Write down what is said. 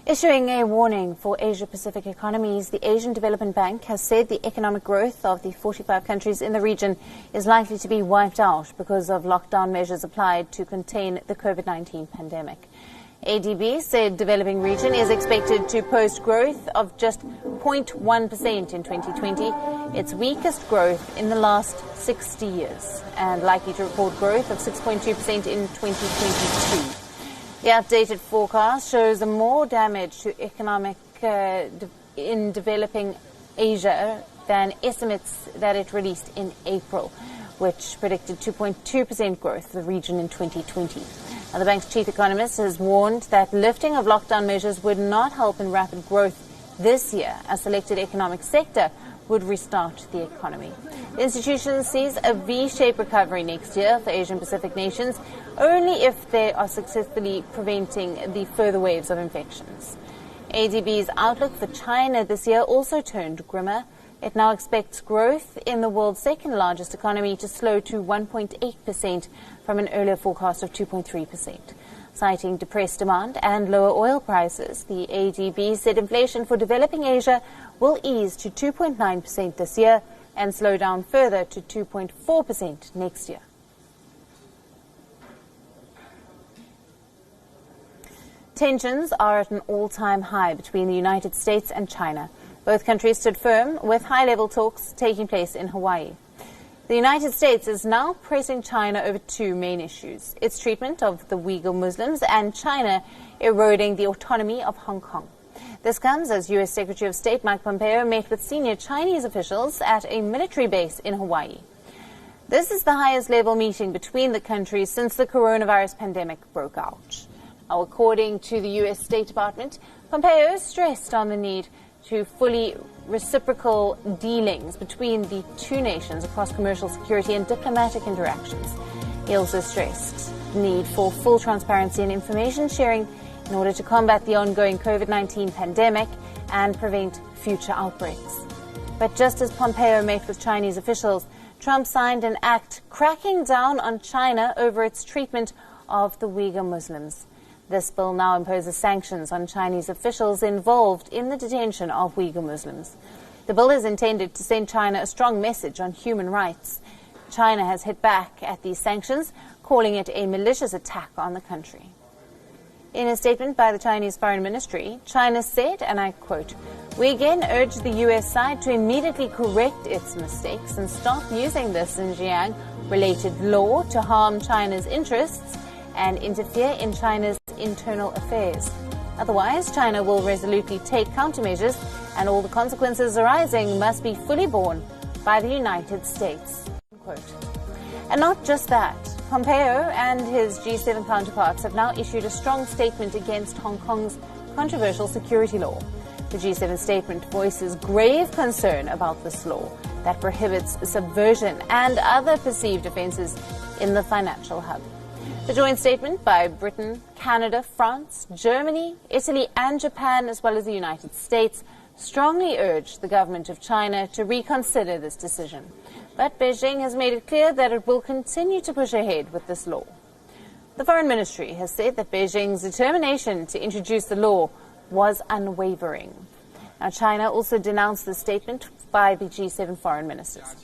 Issuing a warning for Asia-Pacific economies, the Asian Development Bank has said the economic growth of the 45 countries in the region is likely to be wiped out because of lockdown measures applied to contain the COVID-19 pandemic. ADB said developing region is expected to post growth of just 0.1% in 2020, its weakest growth in the last 60 years, and likely to record growth of 6.2% in 2022. The updated forecast shows more damage to economic in developing Asia than estimates that it released in April, which predicted 2.2% growth for the region in 2020. Now, the bank's chief economist has warned that lifting of lockdown measures would not help in rapid growth this year. A selected economic sector would restart the economy. The institution sees a V-shaped recovery next year for Asian Pacific nations only if they are successfully preventing the further waves of infections. ADB's outlook for China this year also turned grimmer. It now expects growth in the world's second largest economy to slow to 1.8% from an earlier forecast of 2.3%. Citing depressed demand and lower oil prices, the ADB said inflation for developing Asia will ease to 2.9% this year and slow down further to 2.4% next year. Tensions are at an all-time high between the United States and China. Both countries stood firm, with high-level talks taking place in Hawaii. The United States is now pressing China over two main issues: its treatment of the Uyghur Muslims and China eroding the autonomy of Hong Kong. This comes as U.S. Secretary of State Mike Pompeo met with senior Chinese officials at a military base in Hawaii. This is the highest-level meeting between the countries since the coronavirus pandemic broke out. Now, according to the U.S. State Department, Pompeo stressed on the need to fully reciprocal dealings between the two nations across commercial, security and diplomatic interactions. He also stressed the need for full transparency and information sharing in order to combat the ongoing COVID-19 pandemic and prevent future outbreaks. But just as Pompeo met with Chinese officials, Trump signed an act cracking down on China over its treatment of the Uyghur Muslims. This bill now imposes sanctions on Chinese officials involved in the detention of Uyghur Muslims. The bill is intended to send China a strong message on human rights. China has hit back at these sanctions, calling it a malicious attack on the country. In a statement by the Chinese Foreign Ministry, China said, and I quote, "We again urge the U.S. side to immediately correct its mistakes and stop using this Xinjiang-related law to harm China's interests and interfere in China's internal affairs. Otherwise, China will resolutely take countermeasures, and all the consequences arising must be fully borne by the United States." Quote. And not just that. Pompeo and his G7 counterparts have now issued a strong statement against Hong Kong's controversial security law. The G7 statement voices grave concern about this law that prohibits subversion and other perceived offences in the financial hub. The joint statement by Britain, Canada, France, Germany, Italy and Japan, as well as the United States, strongly urged the government of China to reconsider this decision. But Beijing has made it clear that it will continue to push ahead with this law. The Foreign Ministry has said that Beijing's determination to introduce the law was unwavering. Now, China also denounced the statement by the G7 foreign ministers.